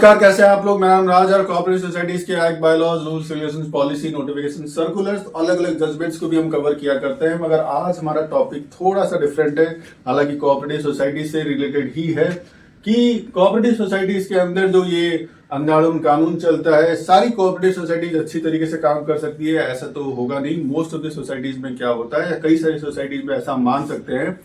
नमस्कार, कैसे हैं आप लोग। मेरा नाम राज और कॉर्पोरेट सोसाइटीज के act, bylaws, rules, regulations, policy, notification, circulars, अलग अलग जजमेंट्स को भी हम कवर किया करते हैं। मगर आज हमारा टॉपिक थोड़ा सा डिफरेंट है, हालांकि कोऑपरेटिव सोसाइटी से रिलेटेड ही है कि कोऑपरेटिव सोसाइटीज के अंदर जो ये अंधाधुंध कानून चलता है, सारी कोऑपरेटिव सोसाइटीज अच्छी तरीके से काम कर सकती है ऐसा तो होगा नहीं। मोस्ट ऑफ द सोसाइटीज में क्या होता है, या कई सारी सोसाइटीज में ऐसा मान सकते हैं,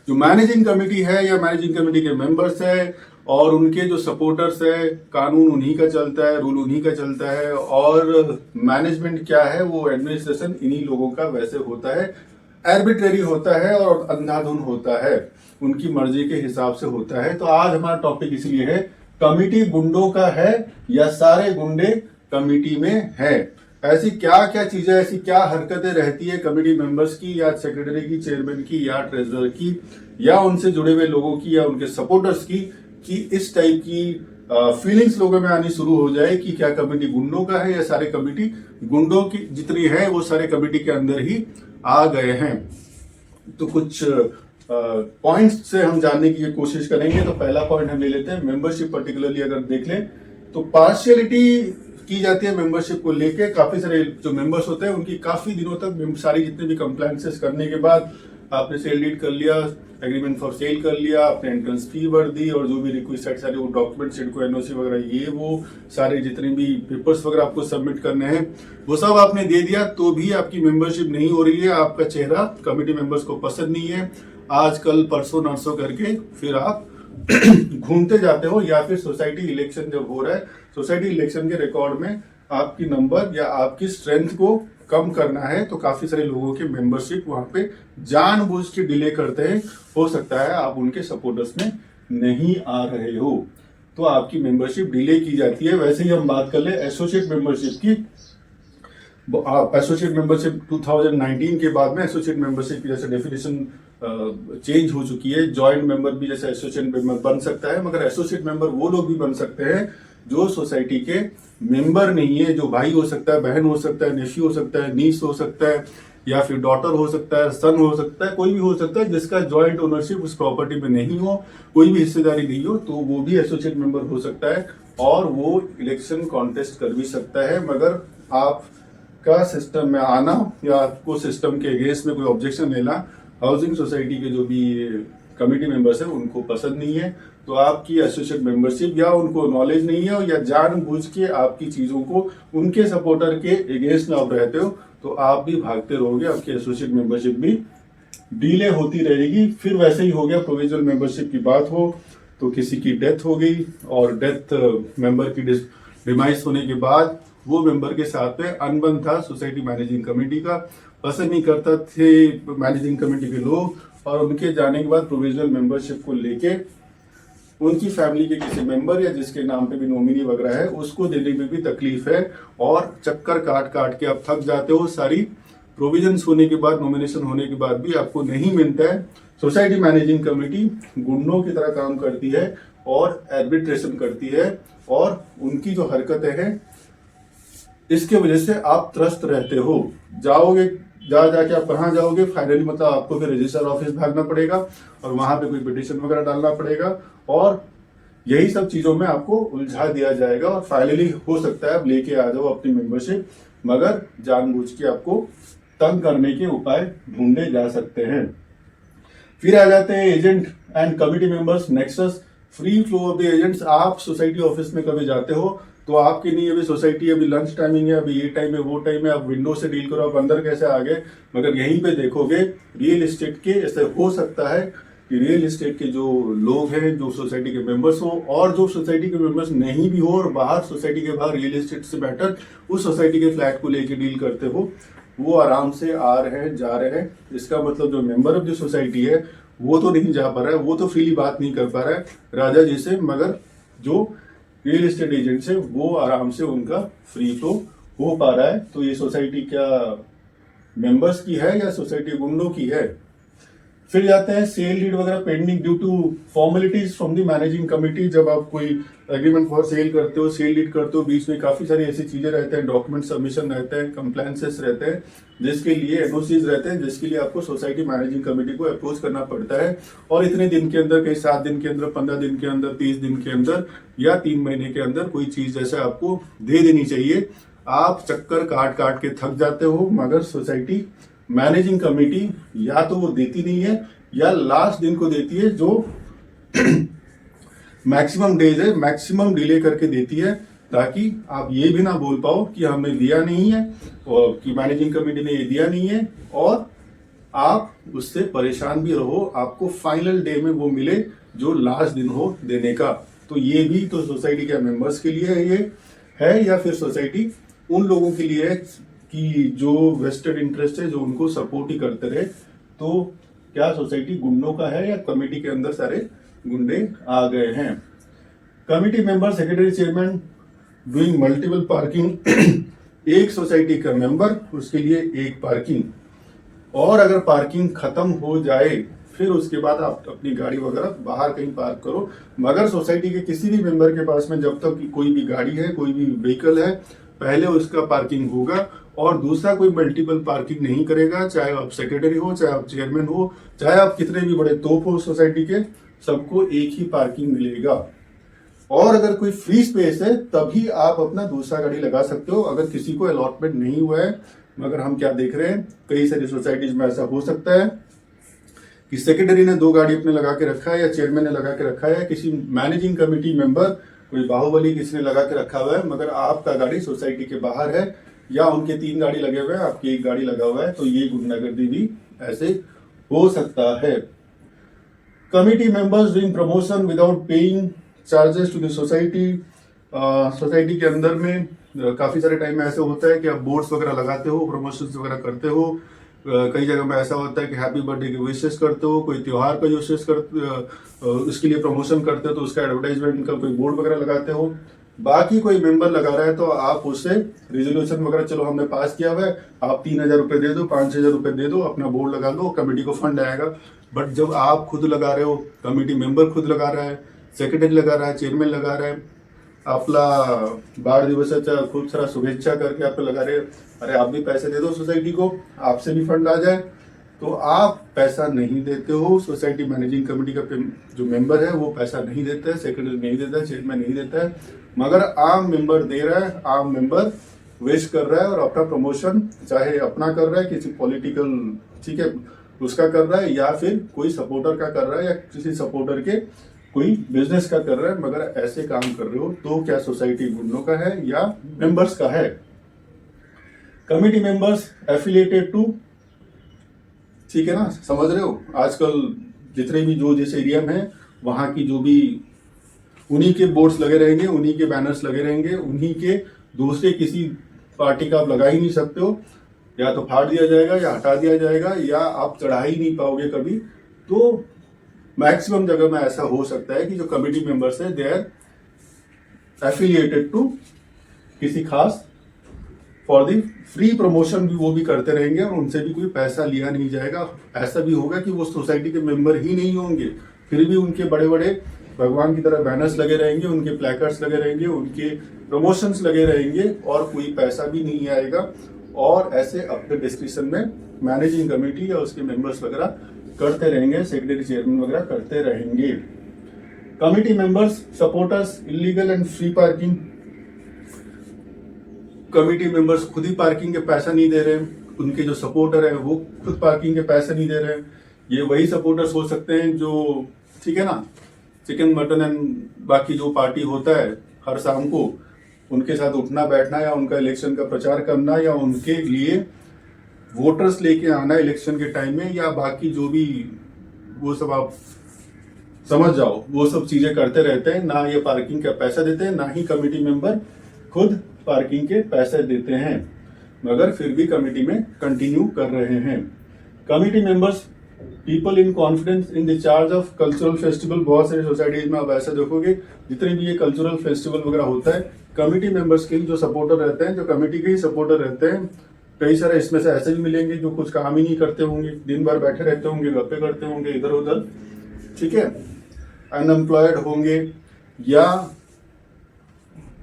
जो मैनेजिंग कमेटी है या मैनेजिंग कमेटी के मेंबर्स है और उनके जो सपोर्टर्स है, कानून उन्हीं का चलता है, रूल उन्हीं का चलता है, और मैनेजमेंट क्या है, वो एडमिनिस्ट्रेशन इन्हीं लोगों का वैसे होता है, आर्बिट्रेरी होता है और अंधाधुंध होता है, उनकी मर्जी के हिसाब से होता है। तो आज हमारा टॉपिक इसलिए है, कमिटी गुंडों का है या सारे गुंडे कमिटी में है। ऐसी क्या क्या चीजें, ऐसी क्या हरकतें रहती है कमेटी मेंबर्स की या सेक्रेटरी की, चेयरमैन की या ट्रेजरर की या उनसे जुड़े हुए लोगों की या उनके सपोर्टर्स की, कि इस टाइप की फीलिंग्स लोगों में आनी शुरू हो जाए कि क्या कमेटी गुंडों का है या सारे कमेटी गुंडों की जितनी है वो सारे कमेटी के अंदर ही आ गए हैं। तो कुछ पॉइंट्स से हम जानने की कोशिश करेंगे। तो पहला पॉइंट हम ले लेते हैं, मेंबरशिप पर्टिकुलरली अगर देख लें तो पार्शियलिटी की जाती है मेंबरशिप को लेके। काफी सारे जो मेंबर्स होते हैं उनकी काफी दिनों तक सारी जितने भी कंप्लायंसेस करने के बाद आपने सेल डीड कर लिया, एग्रीमेंट फॉर सेल कर लिया, आपने एंट्रेंस फी भर दी और जो भी रिक्वेस्ट सारे वो डॉक्यूमेंट सिडको, एनओसी वगैरह, ये वो सारे जितने भी पेपर्स वगैरह आपको सबमिट करने हैं वो सब आपने दे दिया, तो भी आपकी मेंबरशिप नहीं हो रही है। आपका चेहरा कमेटी मेंबर्स को पसंद नहीं है। आजकल परसों नरसों करके फिर आप घूमते जाते हो, या फिर सोसाइटी इलेक्शन जब हो रहा है, सोसाइटी इलेक्शन के रिकॉर्ड में आपकी नंबर या आपकी स्ट्रेंथ को कम करना है, तो काफी सारे लोगों की मेंबरशिप वहां पे जानबूझ के डिले करते हैं। हो सकता है आप उनके सपोर्टर्स में नहीं आ रहे हो तो आपकी मेंबरशिप डिले की जाती है। वैसे ही हम बात कर ले एसोसिएट मेंबरशिप की। एसोसिएट मेंबरशिप 2019 के बाद में एसोसिएट मेंबरशिप की जैसे डेफिनेशन चेंज हो चुकी है। जॉइंट मेंबर भी जैसे एसोसिएट मेंबर बन सकता है, मगर एसोसिएट मेंबर वो लोग भी बन सकते हैं जो सोसाइटी के मेंबर नहीं है, जो भाई हो सकता है, बहन हो सकता है, नेफ्यू हो सकता है, नीस हो सकता है, या फिर डॉटर हो सकता है, सन हो सकता है, कोई भी हो सकता है जिसका जॉइंट ओनरशिप उस प्रॉपर्टी में नहीं हो, कोई भी हिस्सेदारी नहीं हो, तो वो भी एसोसिएट मेंबर हो सकता है और वो इलेक्शन कॉन्टेस्ट कर भी सकता है। मगर आपका सिस्टम में आना या आपको सिस्टम के अगेंस्ट में कोई ऑब्जेक्शन लेना हाउसिंग सोसाइटी के जो भी कमेटी मेंबर्स हैं उनको पसंद नहीं है, तो आपकी एसोसिएट मेंबरशिप या उनको नॉलेज नहीं है या जानबूझ के आपकी चीजों को उनके सपोर्टर के अगेंस्ट में आप रहते हो, तो आप भी भागते रहोगे, आपकी एसोसिएट मेंबरशिप भी डिले होती रहेगी। फिर वैसे ही हो गया, प्रोविजनल मेंबरशिप की बात हो तो किसी की डेथ हो गई और डेथ मेंबर की डिमाइस होने के बाद वो मेंबर के साथ में अनबन था सोसाइटी मैनेजिंग कमेटी का, पसंद नहीं करता थे मैनेजिंग कमेटी के लोग, और उनके जाने के बाद प्रोविजनल मेंबरशिप को लेके उनकी फैमिली के किसी मेंबर या जिसके नाम पे भी नॉमिनी वगैरह है उसको देने में भी तकलीफ है, और चक्कर काट काट के आप थक जाते हो। सारी प्रोविजंस होने के बाद, नॉमिनेशन होने के बाद भी आपको नहीं मिलता है। सोसाइटी मैनेजिंग कमेटी गुंडों की तरह काम करती है और आर्बिट्रेशन करती है, और उनकी जो हरकतें हैं इसके वजह से आप त्रस्त रहते हो। जाओगे, जाके आप कहाँ जाओगे, फाइनली मतलब आपको फिर रजिस्टर ऑफिस भागना पड़ेगा और वहां पे कोई पिटीशन वगैरह डालना पड़ेगा, और यही सब चीजों में आपको उलझा दिया जाएगा, और फाइनली हो सकता है आप लेके आ जाओ अपनी मेंबरशिप, मगर जानबूझ के आपको तंग करने के उपाय ढूंढे जा सकते हैं। फिर आ जाते हैं agent and committee members nexus, free flow of the agents. आप सोसाइटी ऑफिस में कभी जाते हो तो आपके नहीं, अभी सोसाइटी अभी लंच टाइमिंग है, अभी ये टाइम है, वो टाइम है, आप विंडो से डील करो, आप अंदर कैसे आ गए, मगर यहीं पे देखोगे रियल एस्टेट के, ऐसे हो सकता है कि रियल एस्टेट के जो लोग हैं, जो सोसाइटी के मेंबर्स हो और जो सोसाइटी के मेंबर्स नहीं भी हो, और बाहर सोसाइटी के बाहर रियल एस्टेट से बेटर उस सोसाइटी के फ्लैट को लेके डील करते हो, वो आराम से आ रहे हैं, जा रहे हैं। इसका मतलब जो मेंबर ऑफ द सोसाइटी है वो तो नहीं जा पा रहा है, वो तो फ्रीली बात नहीं कर पा रहा है राजा जी से, मगर जो रियल एस्टेट एजेंट है वो आराम से उनका फ्री फ्लो हो पा रहा है। तो ये सोसाइटी क्या मेंबर्स की है या सोसाइटी गुंडों की है? फिर जाते हैं सेल डीड वगैरह pending due to formalities from the managing committee. जब आप कोई एग्रीमेंट फॉर सेल करते हो, सेल डीड करते हो, बीच में काफी सारी ऐसी चीजें रहते हैं, डॉक्यूमेंट सबमिशन रहते हैं, कंप्लायंसेस रहते हैं, जिसके लिए एनओसीज रहते हैं, जिसके लिए आपको सोसाइटी मैनेजिंग कमेटी को अप्रोच करना पड़ता है। और इतने दिन के अंदर, कहीं 7 दिन के अंदर, 15 दिन के अंदर, 30 दिन के अंदर या 3 महीने के अंदर कोई चीज जैसे आपको दे देनी चाहिए। आप चक्कर काट काट के थक जाते हो, मगर सोसाइटी मैनेजिंग कमेटी या तो वो देती नहीं है या लास्ट दिन को देती है, जो मैक्सिमम डेज है, मैक्सिमम डिले करके देती है, ताकि आप ये भी ना बोल पाओ कि हमने दिया नहीं है और कि मैनेजिंग कमेटी ने ये दिया नहीं है, और आप उससे परेशान भी रहो, आपको फाइनल डे में वो मिले जो लास्ट दिन हो देने का। तो ये भी तो सोसाइटी के मेंबर्स के लिए है, ये है, या फिर सोसाइटी उन लोगों के लिए है कि जो वेस्टेड इंटरेस्ट है, जो उनको सपोर्ट ही करते रहे। तो क्या सोसाइटी गुंडों का है या कमेटी के अंदर सारे गुंडे आ गए हैं? Committee member, secretary, chairman doing multiple parking. एक सोसाइटी का मेंबर, उसके लिए एक पार्किंग, और अगर पार्किंग खत्म हो जाए फिर उसके बाद आप अपनी गाड़ी वगैरह बाहर कहीं पार्क करो। मगर सोसाइटी के किसी भी मेंबर के पास में जब तक कोई भी गाड़ी है, कोई भी व्हीकल है, पहले उसका पार्किंग होगा, और दूसरा कोई मल्टीपल पार्किंग नहीं करेगा। चाहे आप सेक्रेटरी हो, चाहे आप चेयरमैन हो, चाहे आप कितने भी बड़े तोप हो सोसाइटी के, सबको एक ही पार्किंग मिलेगा। और अगर कोई फ्री स्पेस है तभी आप अपना दूसरा गाड़ी लगा सकते हो, अगर किसी को अलॉटमेंट नहीं हुआ है। मगर हम क्या देख रहे हैं, कई सारी सोसाइटीज में ऐसा हो सकता है कि सेक्रेटरी ने 2 गाड़ी अपने लगा के रखा है, या चेयरमैन ने लगा के रखा है, किसी मैनेजिंग कमेटी मेंबर, कोई बाहुबली किसी ने लगा के रखा हुआ है, मगर आपका गाड़ी सोसाइटी के बाहर है, या उनके 3 गाड़ी लगे हुए हैं, आपकी 1 गाड़ी लगा हुआ है। तो ये गुंडागर्दी भी ऐसे हो सकता है। Committee members doing promotion without paying charges to the society. Society के अंदर में काफी सारे टाइम में ऐसे होता है कि आप बोर्ड्स वगैरह लगाते हो, प्रमोशंस वगैरह करते हो। कई जगह में ऐसा होता है कि हैप्पी बर्थडे की विशेस करते हो, कोई त्योहार का विशेस करते, उसके लिए प्रमोशन करते हो तो उसका एडवर्टाइजमेंट का कोई बोर्ड वगैरह लगाते हो। बाकी कोई मेंबर लगा रहा है तो आप उससे रिजोल्यूशन वगैरह, चलो हमने पास किया हुआ है, आप 3,000 रुपए दे दो, 5,000 रुपए दे दो, अपना बोर्ड लगा दो, कमेटी को फंड आएगा। बट जब आप खुद लगा रहे हो, कमेटी मेंबर खुद लगा रहा है, सेक्रेटरी लगा रहा है, चेयरमैन लगा रहा है, आपला बाळ दिवसाच्या खूप सारा शुभेच्छा करके आप लगा रहे, अरे आप भी पैसे दे दो सोसाइटी को, आपसे भी फंड आ जाए, तो आप पैसा नहीं देते हो। सोसाइटी मैनेजिंग कमेटी का जो मेंबर है वो पैसा नहीं देता है, सेक्रेटरी नहीं देता है, चेयरमैन नहीं देता है, मगर आम मेंबर दे रहा है। आम मेंबर वेस्ट कर रहा है और अपना प्रमोशन चाहे अपना कर रहा है, किसी पॉलिटिकल, ठीक है, उसका कर रहा है, या फिर कोई सपोर्टर का कर रहा है, या किसी सपोर्टर के कोई बिजनेस का कर रहा है। मगर ऐसे काम कर रहे हो तो क्या सोसाइटी गुंडों का है या मेंबर्स का है? कमिटी मेंबर्स एफिलिएटेड टू, ठीक है ना, समझ रहे हो, आजकल जितने भी जो जिस एरिया में है वहां की जो भी उन्हीं के बोर्ड्स लगे रहेंगे, उन्हीं के बैनर्स लगे रहेंगे, उन्हीं के, दूसरे किसी पार्टी का आप लगा ही नहीं सकते हो, या तो फाड़ दिया जाएगा या हटा दिया जाएगा, या आप चढ़ा ही नहीं पाओगे कभी। तो मैक्सिमम जगह में ऐसा हो सकता है कि जो कमेटी मेंबर्स है दे आर एफिलिएटेड टू किसी खास, फॉर दी फ्री प्रमोशन भी वो भी करते रहेंगे और उनसे भी कोई पैसा लिया नहीं जाएगा। ऐसा भी होगा कि वो सोसाइटी के मेंबर ही नहीं होंगे, फिर भी उनके बड़े बड़े भगवान की तरह बैनर्स लगे रहेंगे, उनके प्लेकार्ड्स लगे रहेंगे, उनके प्रमोशंस लगे रहेंगे, और कोई पैसा भी नहीं आएगा। और ऐसे अपने डिस्क्रिप्शन में मैनेजिंग कमेटी या उसके मेंबर्स वगैरह करते रहेंगे, सेक्रेटरी चेयरमैन वगैरह करते रहेंगे। Committee members supporters illegal and free parking. Committee members खुद ही पार्किंग के पैसा नहीं दे रहे, उनके जो सपोर्टर है वो खुद पार्किंग के पैसे नहीं दे रहे। ये वही सपोर्टर्स हो सकते हैं जो, ठीक है ना, चिकन मटन एंड बाकी जो पार्टी होता है हर शाम को, उनके साथ उठना बैठना, या उनका इलेक्शन का प्रचार करना, या उनके लिए वोटर्स लेके आना इलेक्शन के टाइम में, या बाकी जो भी, वो सब आप समझ जाओ, वो सब चीजें करते रहते हैं। ना ये पार्किंग का पैसा देते हैं, ना ही कमेटी मेंबर खुद पार्किंग के पैसे देते हैं, मगर फिर भी कमेटी में कंटिन्यू कर रहे हैं। Committee members people in confidence in the charge of cultural festival. बहुत सारी सोसाइटीज में आप ऐसा देखोगे, जितने भी ये कल्चरल फेस्टिवल वगैरह होता है, कमेटी मेंबर्स के जो सपोर्टर रहते हैं, जो कमेटी के ही सपोर्टर रहते हैं, कई सारे इसमें से ऐसे भी मिलेंगे जो कुछ काम ही नहीं करते होंगे, दिन भर बैठे रहते होंगे, गप्पे करते होंगे इधर उधर, ठीक है, अनएम्प्लॉयड होंगे, या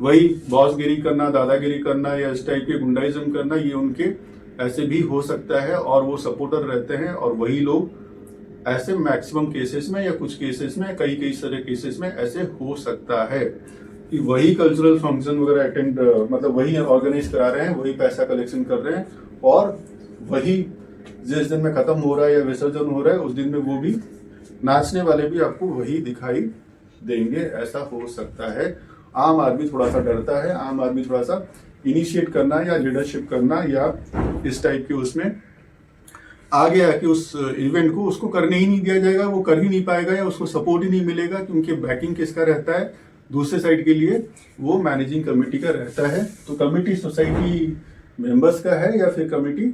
वही बॉसगिरी करना, दादागिरी करना या इस टाइप के गुंडाइज्म करना, ये उनके ऐसे भी हो सकता है और वो सपोर्टर रहते हैं। और वही लोग ऐसे मैक्सिमम केसेस में या कुछ केसेस में, कई सारे केसेस में ऐसे हो सकता है कि वही कल्चरल फंक्शन वगैरह अटेंड, मतलब वही ऑर्गेनाइज करा रहे हैं, वही पैसा कलेक्शन कर रहे हैं, और वही जिस दिन में खत्म हो रहा है या विसर्जन हो रहा है उस दिन में वो भी नाचने वाले भी आपको वही दिखाई देंगे। ऐसा हो सकता है। आम आदमी थोड़ा सा डरता है, आम आदमी थोड़ा सा इनिशिएट करना या लीडरशिप करना या इस टाइप के उसमें आगे आके उस इवेंट को उसको करने ही नहीं दिया जाएगा, वो कर ही नहीं पाएगा या उसको सपोर्ट ही नहीं मिलेगा, क्योंकि बैकिंग किसका रहता है दूसरे साइड के लिए, वो मैनेजिंग कमेटी का रहता है। तो कमेटी सोसाइटी मेंबर्स का है या फिर कमेटी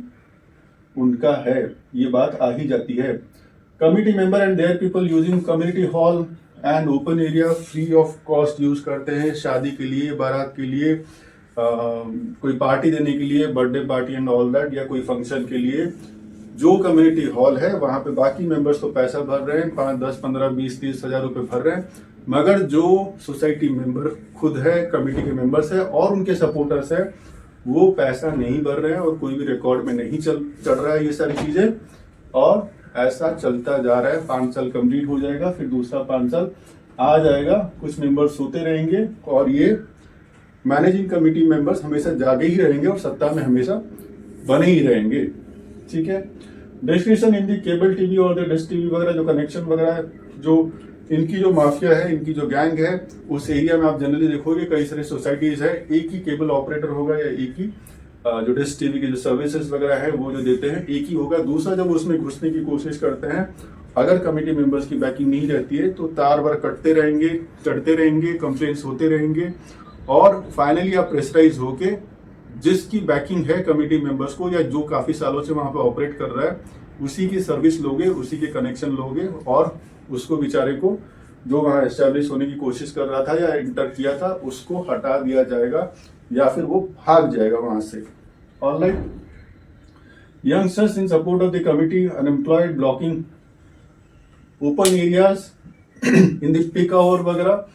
उनका है, ये बात आ ही जाती है। Committee member and their people using community hall and open area free of cost use करते हैं, शादी के लिए, बारात के लिए, कोई पार्टी देने के लिए, birthday party and all that, या कोई फंक्शन के लिए जो कम्युनिटी हॉल है वहां पे बाकी मेंबर्स तो पैसा भर रहे हैं, 5, 10, 15, 20, 30 हजार रुपए भर रहे हैं, मगर जो सोसाइटी मेंबर खुद है, कमेटी के मेंबर्स है और उनके सपोर्टर्स है, वो पैसा नहीं भर रहे हैं और कोई भी रिकॉर्ड में नहीं चढ़ रहा है ये सारी चीजें, और ऐसा चलता जा रहा है। 5 साल कंप्लीट हो जाएगा, फिर दूसरा 5 साल आ जाएगा, कुछ मेंबर्स सोते रहेंगे और ये मैनेजिंग कमेटी मेंबर्स हमेशा जागे ही रहेंगे और सत्ता में हमेशा बने ही रहेंगे, ठीक है। Distribution in the cable TV और डिश टीवी वगैरह जो कनेक्शन वगैरह जो इनकी जो माफिया है, इनकी जो गैंग है, उस एरिया में आप जनरली देखोगे कई सारी सोसाइटीज है, एक ही केबल ऑपरेटर होगा या एक ही जो डिश टीवी की जो सर्विसेज वगैरह है वो जो देते हैं एक ही होगा। दूसरा, जब उसमें घुसने की कोशिश करते हैं, अगर कमेटी मेंबर्स की बैकिंग नहीं रहती है तो तार बार कटते रहेंगे, चढ़ते रहेंगे, कंप्लेंट्स होते रहेंगे और फाइनली आप प्रेशराइज होके जिसकी बैकिंग है कमेटी मेंबर्स को या जो काफी सालों से वहां पर ऑपरेट कर रहा है उसी की सर्विस लोगे, उसी के कनेक्शन लोगे और उसको बेचारे को जो वहां एस्टेब्लिश होने की कोशिश कर रहा था या इंटर किया था उसको हटा दिया जाएगा या फिर वो भाग जाएगा वहां से। Alright, youngsters in support of the committee unemployed blocking open areas in the peak hour वगैरह,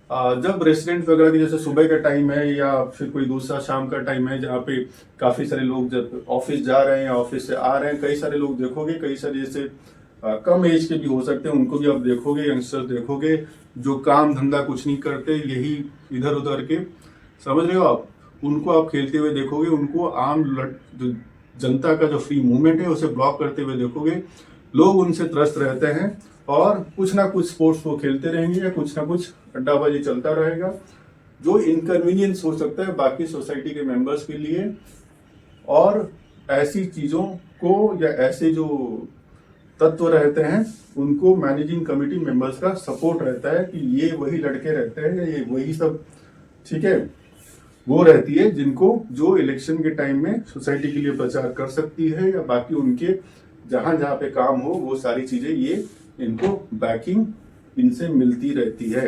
जब रेसिडेंट वगैरह की जैसे सुबह का टाइम है या फिर कोई दूसरा शाम का टाइम है जहाँ पे काफी सारे लोग जब ऑफिस जा रहे हैं या ऑफिस से आ रहे हैं, कई सारे लोग देखोगे, कई सारे जैसे कम एज के भी हो सकते हैं, उनको भी आप देखोगे, यंगस्टर देखोगे जो काम धंधा कुछ नहीं करते, यही इधर उधर के, समझ रहे हो आप, उनको आप खेलते हुए देखोगे, उनको आम जो जनता का जो फ्री मूवमेंट है उसे ब्लॉक करते हुए देखोगे। लोग उनसे त्रस्त रहते हैं और कुछ ना कुछ स्पोर्ट्स को खेलते रहेंगे या कुछ ना कुछ अड्डाबाजी चलता रहेगा जो इनकन्वीनियंस हो सकता है बाकी सोसाइटी के मेंबर्स के लिए। और ऐसी चीजों को या ऐसे जो तत्व रहते हैं उनको मैनेजिंग कमेटी मेंबर्स का सपोर्ट रहता है कि ये वही लड़के रहते हैं या ये वही सब, ठीक है, वो रहती है जिनको जो इलेक्शन के टाइम में सोसाइटी के लिए प्रचार कर सकती है या बाकी उनके जहां जहां पे काम हो वो सारी चीजें ये इनको बैकिंग इनसे मिलती रहती है।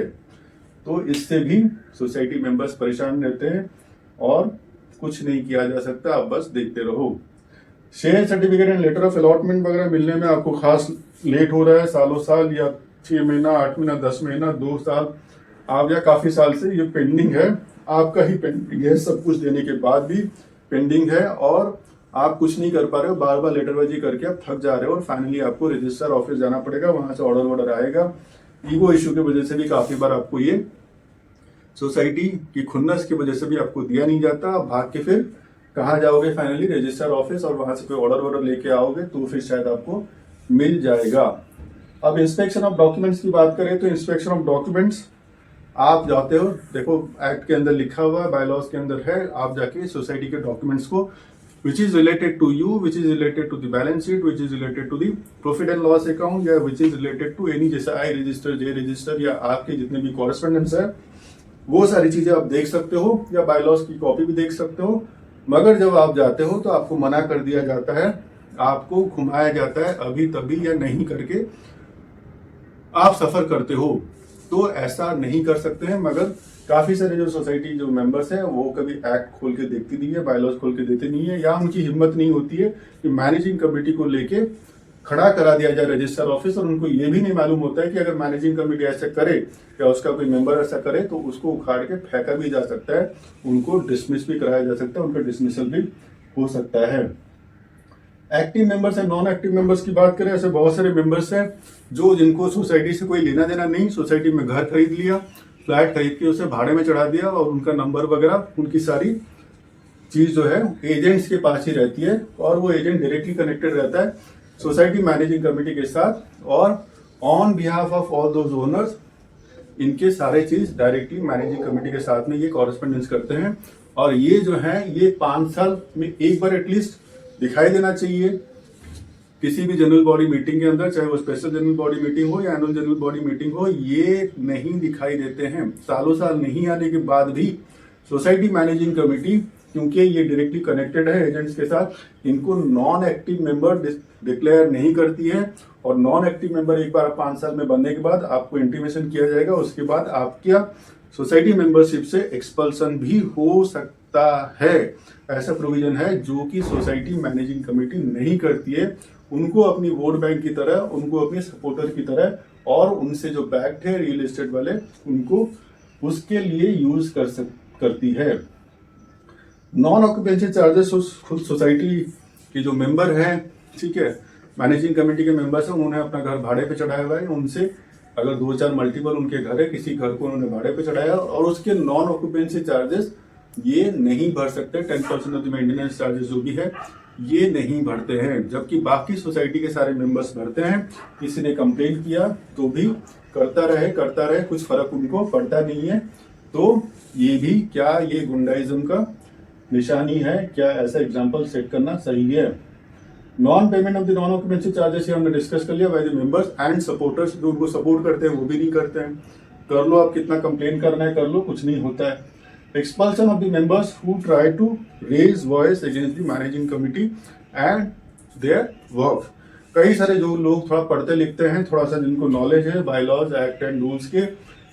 तो इससे भी सोसाइटी मेंबर्स परेशान रहते हैं और कुछ नहीं किया जा सकता, आप बस देखते रहो। Share certificate and later of allotment वगैरह मिलने में आपको खास लेट हो रहा है, सालों साल या 6 महीना, 8 महीना, 10 महीना, 2 साल, आप या काफी साल से ये पेंडिंग है, आपका ही पेंडिंग है, सब कुछ देने के बाद भी पेंडिंग है और आप कुछ नहीं कर पा रहे हो, बार बार लेटरबाजी करके आप थक जा रहे हो और फाइनली आपको रजिस्टर ऑफिस जाना पड़ेगा, वहां से ऑर्डर आएगा। ईगो इश्यू की वजह से भी काफी बार आपको ये सोसाइटी की खुन्नस की वजह से भी आपको दिया नहीं जाता, आप भाग के फिर कहाँ जाओगे, फाइनली रजिस्टर ऑफिस, और वहां से कोई ऑर्डर लेके आओगे तो फिर शायद आपको मिल जाएगा। अब इंस्पेक्शन ऑफ डॉक्यूमेंट्स की बात करें तो इंस्पेक्शन ऑफ डॉक्यूमेंट्स आप जाते हो, देखो एक्ट के अंदर लिखा हुआ है, बायलॉज के अंदर है, आप जाके सोसाइटी के डॉक्यूमेंट्स को which is related to you, which is related to the balance sheet, which is related to the profit and loss account या which is related to any जैसे I register, J register या आपके जितने भी correspondence है वो सारी चीजें आप देख सकते हो या बायलॉज की कॉपी भी देख सकते हो। मगर जब आप जाते हो तो आपको मना कर दिया जाता है, आपको घुमाया जाता है, अभी तभी या नहीं करके आप सफर करते हो। तो ऐसा नहीं कर सकते हैं। मगर काफी सारे जो सोसाइटी जो मेंबर्स हैं वो कभी एक्ट खोल के देखती नहीं है, बायलॉज खोल के देते नहीं है, या उनकी हिम्मत नहीं होती है कि मैनेजिंग कमेटी को लेके खड़ा करा दिया जाए रजिस्टर ऑफिस। और उनको ये भी नहीं मालूम होता है कि अगर मैनेजिंग कमेटी ऐसा करे या उसका कोई मेंबर ऐसा करे तो उसको उखाड़ के फेंका भी जा सकता है, उनको डिसमिस भी कराया जा सकता है, उनका डिसमिसल भी हो सकता है। एक्टिव मेंबर्स है, नॉन एक्टिव मेंबर्स की बात करें, ऐसे बहुत सारे मेंबर्स हैं जो जिनको सोसाइटी से कोई लेना देना नहीं, सोसाइटी में घर खरीद लिया, फ्लैट खरीद के उसे भाड़े में चढ़ा दिया और उनका नंबर वगैरह उनकी सारी चीज जो है एजेंट्स के पास ही रहती है और वो एजेंट डायरेक्टली कनेक्टेड रहता है सोसाइटी मैनेजिंग कमेटी के साथ और on behalf of all those owners इनके सारे चीज डायरेक्टली मैनेजिंग कमेटी के साथ में ये कॉरेस्पॉन्डेंस करते हैं। और ये जो है ये 5 साल में एक बार एटलीस्ट दिखाई देना चाहिए किसी भी जनरल बॉडी मीटिंग के अंदर, चाहे वो स्पेशल जनरल बॉडी मीटिंग हो या एनुअल जनरल बॉडी मीटिंग हो, ये नहीं दिखाई देते हैं। सालों साल नहीं आने के बाद भी सोसाइटी मैनेजिंग कमेटी, क्योंकि ये डायरेक्टली कनेक्टेड है एजेंट्स के साथ, इनको नॉन एक्टिव मेंबर डिक्लेयर नहीं करती है। और नॉन एक्टिव मेंबर एक बार 5 साल में बनने के बाद आपको इंटीमेशन किया जाएगा, उसके बाद आपका सोसाइटी मेंबरशिप से एक्सपल्सन भी हो सकता है। ऐसा प्रोविजन है जो कि सोसाइटी मैनेजिंग कमेटी नहीं करती है। उनको अपनी वोट बैंक की तरह, उनको अपने सपोर्टर की तरह और उनसे जो बैक्ड है रियल एस्टेट वाले, उनको उसके लिए यूज करती है। नॉन ऑक्यूपेंसी चार्जेस खुद सोसाइटी के जो मेंबर हैं, ठीक है, मैनेजिंग कमेटी के मेंबर्स हैं, उन्होंने अपना घर भाड़े पे चढ़ाया हुआ है, उनसे अगर 2-4 मल्टीपल उनके घर है, किसी घर को उन्होंने भाड़े पे चढ़ाया और उसके नॉन ऑक्यूपेंसी चार्जेस ये नहीं भर सकते। 10% ऑफ द मेंटेनेंस चार्जेस जो भी है ये नहीं भरते हैं, जबकि बाकी सोसाइटी के सारे मेंबर्स भरते हैं। किसी ने कंप्लेन किया तो भी करता रहे, कुछ फर्क उनको पड़ता नहीं है। तो ये भी क्या ये गुंडाइज्म का निशानी है? क्या ऐसा एग्जाम्पल सेट करना सही है? Non payment of the non occupancy charges हमने डिस्कस कर लिया by the members and supporters, जो उनको सपोर्ट करते हैं वो भी नहीं करते हैं। कर लो, आप कितना कंप्लेन करना है कर लो, कुछ नहीं होता है। Expulsion of the members who try to raise voice against the managing committee and their work. कई सारे जो लोग थोड़ा पढ़ते लिखते हैं, थोड़ा सा जिनको नॉलेज है बायलॉज एक्ट एंड रूल्स के,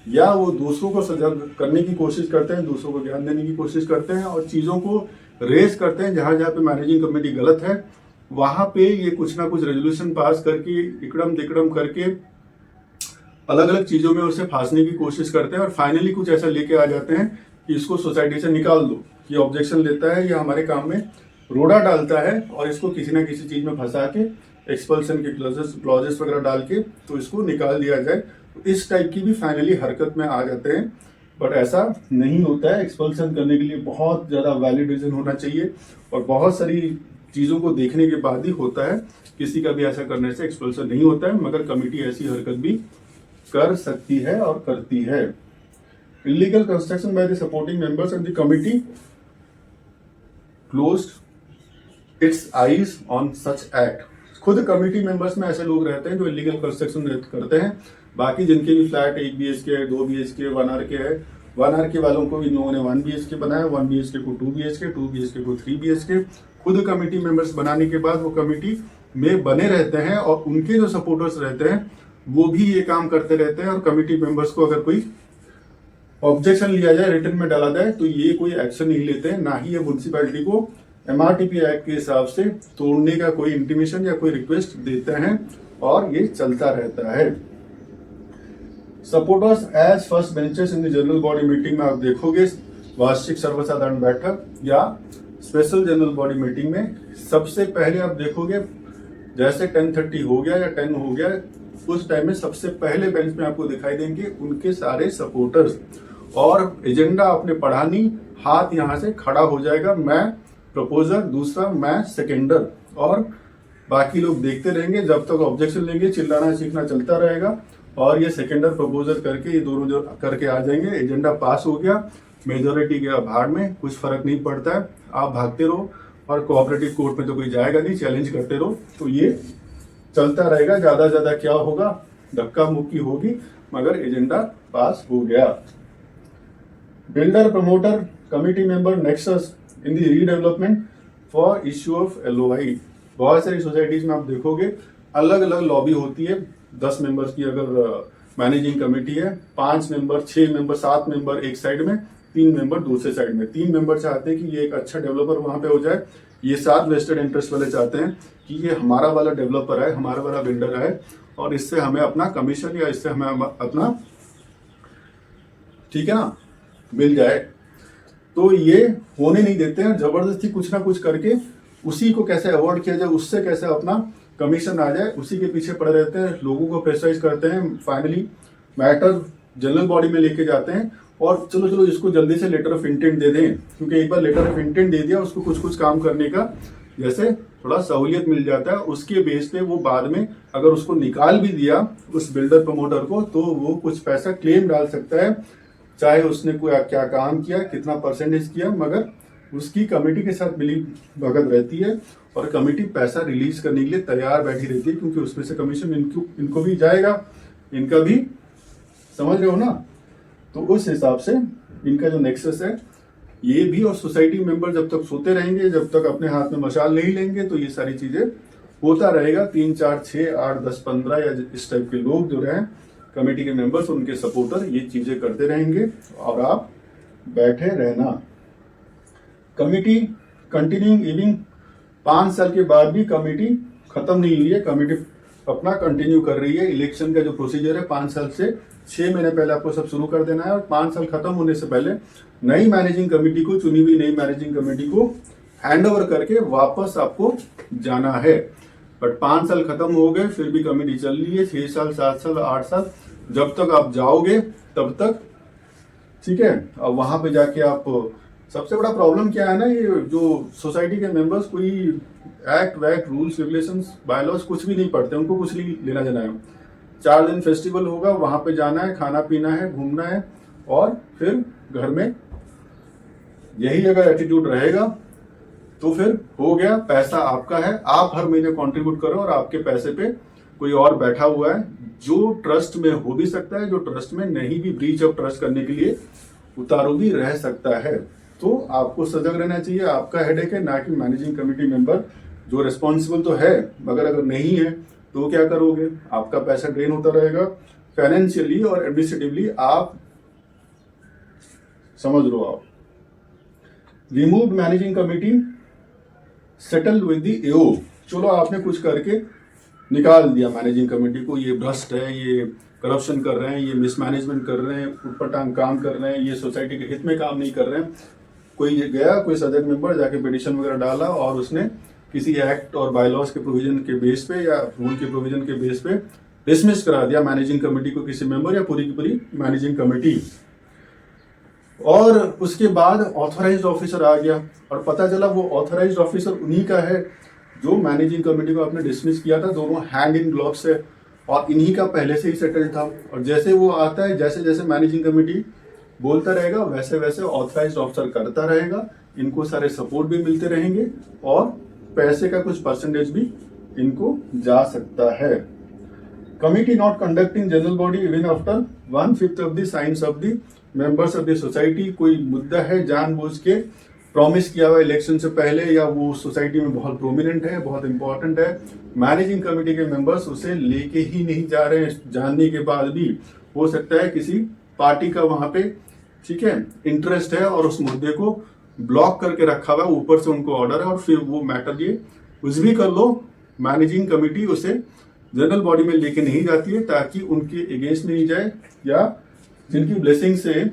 या वो दूसरों को सजग करने की कोशिश करते हैं, दूसरों को ज्ञान देने की कोशिश करते हैं और चीजों को रेज करते हैं जहां जहां पे मैनेजिंग कमेटी गलत है, वहां पे ये कुछ ना कुछ रेजोल्यूशन पास करके इकड़म तिकड़म करके अलग अलग चीजों में उसे फांसने की कोशिश करते हैं और फाइनली कुछ ऐसा लेके आ जाते हैं कि इसको सोसाइटी से निकाल दो। ये ऑब्जेक्शन लेता है, ये हमारे काम में रोड़ा डालता है और इसको किसी ना किसी चीज में फंसा के एक्सपल्सन के क्लॉजेस वगैरह डाल के तो इसको निकाल दिया जाए। तो इस टाइप की भी फाइनली हरकत में आ जाते हैं, बट ऐसा नहीं होता है। एक्सपल्सन करने के लिए बहुत ज्यादा वैलिड रीजन होना चाहिए और बहुत सारी चीजों को देखने के बाद ही होता है। किसी का भी ऐसा करने से एक्सपल्सन नहीं होता है, मगर कमिटी ऐसी हरकत भी कर सकती है और करती है। Illegal construction by the supporting members and the committee closed it's eyes on such act. खुद कमिटी मेंबर्स में ऐसे लोग रहते हैं जो इलीगल कंस्ट्रक्शन करते हैं। बाकी जिनके भी फ्लैट 1 BHK है, 2 BHK, 1 RK है, 1 RK वालों को इन लोगों ने 1 BHK बनाया, 1 BHK को 2 BHK, 2 BHK को 3 BHK। खुद कमिटी मेंबर्स बनाने के बाद वो कमिटी में बने रहते हैं और उनके जो सपोर्टर्स रहते हैं वो भी ये काम करते रहते हैं। और कमिटी मेंबर्स को अगर कोई ऑब्जेक्शन लिया जाए, रिटर्न में डाला जाए, तो ये कोई एक्शन नहीं लेते हैं, ना ही ये म्युनिसिपैलिटी को MRTP एक्ट के हिसाब से तोड़ने का कोई इंटीमेशन या कोई रिक्वेस्ट देते हैं और ये चलता रहता है। Supporters as first benches in the general body meeting में आप देखोगे वार्षिक सर्वसाधारण बैठक या स्पेशल जनरल बॉडी मीटिंग में सबसे पहले आप देखोगे जैसे 10:30 हो गया या 10 हो गया, उस टाइम में सबसे पहले बेंच में आपको दिखाई देंगे उनके सारे सपोर्टर्स और एजेंडा आपने पढ़ा नहीं, हाथ यहां से खड़ा हो जाएगा, मैं प्रपोजर, दूसरा मैं सेकेंडर, और बाकी लोग देखते रहेंगे जब तक ऑब्जेक्शन लेंगे, चिल्लाना सीखना चलता रहेगा और ये सेकेंडर प्रपोजर करके ये दोनों जो करके आ जाएंगे, एजेंडा पास हो गया, मेजोरिटी के भाड़ में कुछ फर्क नहीं पड़ता है, आप भागते रहो और कोऑपरेटिव कोर्ट में तो कोई जाएगा नहीं, चैलेंज करते रहो, तो ये चलता रहेगा। ज्यादा ज्यादा क्या होगा, धक्का मुक्की होगी, मगर एजेंडा पास हो गया। Builder, promoter, committee member nexus in the redevelopment for issue of LOI। बहुत सारी सोसाइटीज में आप देखोगे अलग अलग लॉबी होती है। 10 मेंबर्स की अगर मैनेजिंग कमेटी है, 5 मेंबर, 6 मेंबर, 7 मेंबर एक साइड में, 3 मेंबर दूसरे साइड में। 3 मेंबर चाहते हैं कि ये एक अच्छा डेवलपर वहां पे हो जाए, ये 7 वेस्टेड इंटरेस्ट वाले चाहते हैं कि ये हमारा वाला डेवलपर है, हमारा वाला बिल्डर है, और इससे हमें अपना कमीशन या इससे हमें अपना, ठीक है ना, मिल जाए। तो ये होने नहीं देते हैं, जबरदस्ती कुछ ना कुछ करके उसी को कैसे अवॉइड किया जाए, उससे कैसे अपना कमीशन आ जाए, उसी के पीछे पड़े रहते हैं, लोगों को प्रेशराइज करते हैं। फाइनली मैटर जनरल बॉडी में लेके जाते हैं और चलो चलो इसको जल्दी से लेटर ऑफ इंटेंट दे दें, क्योंकि एक बार लेटर ऑफ इंटेंट दे दिया उसको कुछ कुछ काम करने का जैसे थोड़ा सहूलियत मिल जाता है। उसके बेस पे वो बाद में अगर उसको निकाल भी दिया उस बिल्डर प्रमोटर को, तो वो कुछ पैसा क्लेम डाल सकता है, चाहे उसने कोई क्या काम किया, कितना परसेंटेज किया, मगर उसकी कमेटी के साथ मिली भगत रहती है और कमेटी पैसा रिलीज करने के लिए तैयार बैठी रहती है, क्योंकि उसमें से कमीशन इनको भी जाएगा, इनका भी, समझ रहे हो ना। तो उस हिसाब से इनका जो नेक्सस है ये भी, और सोसाइटी मेंबर जब तक सोते रहेंगे, जब तक अपने हाथ में मशाल नहीं लेंगे, तो ये सारी चीजें होता रहेगा। 3, 4, 6, 8, 10, 15 या इस टाइप के लोग जो रहे कमेटी के मेंबर्स, उनके सपोर्टर ये चीजें करते रहेंगे और आप बैठे रहना। कमेटी कंटिन्यूइंग इविंग 5 साल के बाद भी कमेटी खत्म नहीं हुई है, कमेटी अपना कंटिन्यू कर रही है। इलेक्शन का जो प्रोसीजर है 5 साल से 6 महीने पहले आपको सब शुरू कर देना है, और 5 साल खत्म होने से पहले नई मैनेजिंग कमेटी को, चुनी हुई नई मैनेजिंग कमेटी को हैंड ओवर करके वापस आपको जाना है। बट 5 साल खत्म हो गए फिर भी कमेटी चल रही है, 6 साल, 7 साल, 8 साल, जब तक आप जाओगे तब तक, ठीक है। अब वहां पे जाके आप, सबसे बड़ा प्रॉब्लम क्या है ना, ये जो सोसाइटी के मेंबर्स कोई एक्ट वैक्ट, रूल्स रेगुलेशंस, बायलॉज कुछ भी नहीं पढ़ते, उनको कुछ नहीं लेना देना है। 4 दिन फेस्टिवल होगा, वहां पे जाना है, खाना पीना है, घूमना है, और फिर घर में यही अगर एटीट्यूड रहेगा तो फिर हो गया। पैसा आपका है, आप हर महीने कंट्रीब्यूट करो, और आपके पैसे पे कोई और बैठा हुआ है जो ट्रस्ट में हो भी सकता है, जो ट्रस्ट में नहीं भी, ब्रीच ऑफ ट्रस्ट करने के लिए उतारू भी रह सकता है। तो आपको सजग रहना चाहिए, आपका हेडेक है, ना कि मैनेजिंग कमेटी मेंबर जो रिस्पॉन्सिबल तो है, मगर अगर नहीं है तो क्या करोगे, आपका पैसा ड्रेन होता रहेगा फाइनेंशियली और एडमिनिस्ट्रेटिवली, आप समझ लो। आप remove managing committee, settle with the AO, चलो आपने कुछ करके निकाल दिया मैनेजिंग कमेटी को, ये भ्रष्ट है, ये करप्शन कर रहे हैं, ये मिसमैनेजमेंट कर रहे हैं, उटपटांग काम कर रहे हैं, ये सोसाइटी के हित में काम नहीं कर रहे हैं। कोई गया, कोई सदस्य मेंबर जाके पिटीशन वगैरह डाला और उसने किसी एक्ट और बायलॉज के प्रोविजन के बेस पे या रूल के प्रोविजन के बेस पे डिसमिस करा दिया मैनेजिंग कमेटी को, किसी मेंबर या पूरी की पूरी मैनेजिंग कमेटी। और उसके बाद ऑथराइज्ड ऑफिसर आ गया और पता चला वो ऑथराइज्ड ऑफिसर उन्हीं का है जो मैनेजिंग कमेटी को आपने डिसमिस किया था, दोनों हैंड इन ग्लोव्स है, और इन्हीं का पहले से ही सेटल था। और जैसे वो आता है, जैसे जैसे मैनेजिंग कमेटी बोलता रहेगा, वैसे वैसे ऑथराइज्ड ऑफिसर करता रहेगा, इनको सारे सपोर्ट भी मिलते रहेंगे, और पैसे का कुछ परसेंटेज भी इनको जा सकता है। Committee not conducting general body even after 1/5 of the science of the members of the society. कोई मुद्दा है जानबूझ के प्रॉमिस किया हुआ इलेक्शन से पहले, या वो सोसाइटी में बहुत प्रोमिनेंट है, बहुत इंपॉर्टेंट है, मैनेजिंग कमेटी के मेंबर्स उसे लेके ही नहीं जा रहे हैं, जानने के बाद भी हो सकता है किसी पार्टी का वहां पे, ठीक है, इंटरेस्ट है और उस मुद्दे को ब्लॉक करके रखा हुआ है, ऊपर से उनको ऑर्डर है, और फिर वो मैटर ये कुछ भी कर लो, मैनेजिंग कमेटी उसे जनरल बॉडी में लेके नहीं जाती है, ताकि उनके अगेंस्ट में नहीं जाए, या जिनकी ब्लेसिंग से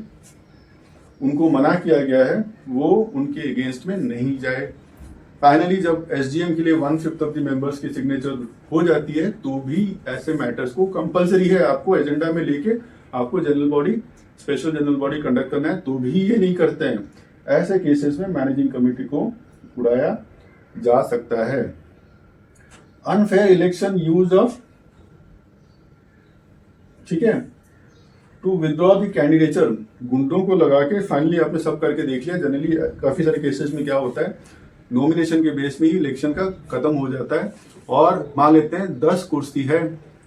उनको मना किया गया है वो उनके अगेंस्ट में नहीं जाए। फाइनली जब एसडीएम के लिए 1/5 ऑफ द मेंबर्स की सिग्नेचर हो जाती है, तो भी ऐसे मैटर्स को कंपलसरी है आपको एजेंडा में लेके आपको general body, special general body conduct करना है, तो भी ये नहीं करते हैं। ऐसे केसेस में मैनेजिंग कमेटी को उड़ाया जा सकता है। अनफेयर इलेक्शन यूज ऑफ, ठीक है, टू विदड्रॉ द कैंडिडेचर, गुंडों को लगा के फाइनली आपने सब करके देख लिया। जनरली काफी सारे केसेस में क्या होता है, नॉमिनेशन के बेस में ही इलेक्शन का खत्म हो जाता है, और मान लेते हैं 10 कुर्सी है,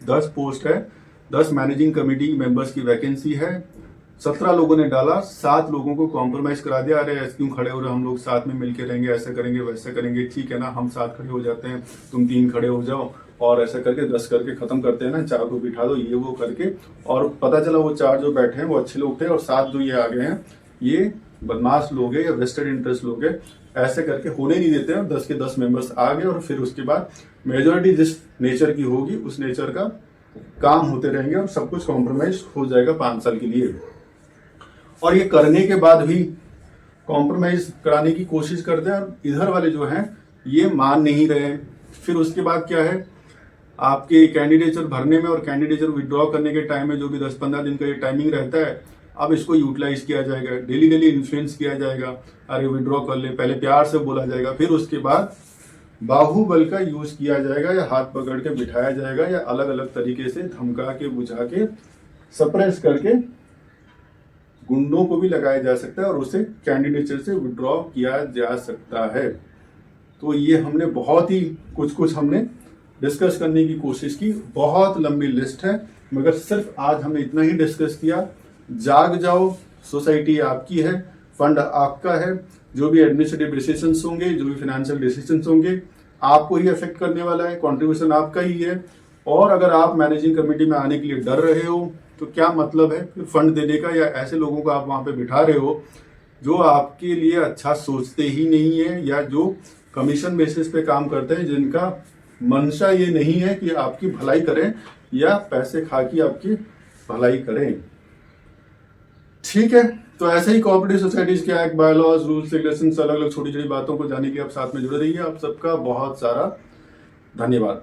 10 पोस्ट है, 10 मैनेजिंग कमेटी मेंबर्स की वैकेंसी है, 17 लोगों ने डाला, 7 लोगों को कॉम्प्रोमाइज करा दिया, अरे ऐसे क्यों खड़े हो रहे, हम लोग साथ में मिलके रहेंगे, ऐसे करेंगे वैसे करेंगे, ठीक है ना, हम साथ खड़े हो जाते हैं, तुम 3 खड़े हो जाओ, और ऐसा करके 10 करके खत्म करते हैं ना, 4 को बिठा दो, ये वो करके, और पता चला वो 4 जो बैठे हैं वो अच्छे लोग थे और 7 जो ये आ गए हैं ये बदमाश लोग हैं या वेस्टेड इंटरेस्ट लोग हैं, ऐसे करके होने नहीं देते हैं। 10 के 10 मेंबर्स आ गए और फिर उसके बाद मेजोरिटी जिस नेचर की होगी उस नेचर का काम होते रहेंगे और सब कुछ कॉम्प्रोमाइज हो जाएगा 5 साल के लिए। और ये करने के बाद भी कॉम्प्रोमाइज कराने की कोशिश करते हैं और इधर वाले जो हैं ये मान नहीं रहे हैं। फिर उसके बाद क्या है, आपके कैंडिडेचर भरने में और कैंडिडेचर विड्रॉ करने के टाइम में जो भी 10-15 दिन का ये टाइमिंग रहता है, अब इसको यूटिलाइज किया जाएगा, डेली डेली इन्फ्लुएंस किया जाएगा, अरे विड्रॉ कर ले, पहले प्यार से बोला जाएगा, फिर उसके बाद बाहुबल का यूज किया जाएगा या हाथ पकड़ के बिठाया जाएगा या अलग अलग तरीके से धमका के बुझा के सप्रेस करके गुंडों को भी लगाया जा सकता है और उसे कैंडिडेचर से विड्रॉ किया जा सकता है। तो ये हमने बहुत ही कुछ हमने डिस्कस करने की कोशिश की, बहुत लंबी लिस्ट है मगर सिर्फ आज हमने इतना ही डिस्कस किया। जाग जाओ, सोसाइटी आपकी है, फंड आपका है, जो भी एडमिनिस्ट्रेटिव डिसीजंस होंगे, जो भी फाइनेंशियल डिसीजंस होंगे आपको ही अफेक्ट करने वाला है, कंट्रीब्यूशन आपका ही है। और अगर आप मैनेजिंग कमेटी में आने के लिए डर रहे हो तो क्या मतलब है फिर फंड देने का, या ऐसे लोगों को आप वहां पे बिठा रहे हो जो आपके लिए अच्छा सोचते ही नहीं है या जो कमीशन बेसिस पे काम करते हैं, जिनका मंशा ये नहीं है कि आपकी भलाई करें या पैसे खा के आपकी भलाई करें। ठीक है, तो ऐसे ही कोऑपरेटिव सोसाइटीज के एक्ट, बायलॉज, रूल्स, रेगुलेशंस, अलग अलग छोटी छोटी बातों को जानने के लिए आप साथ में जुड़े रहिए। आप सबका बहुत सारा धन्यवाद।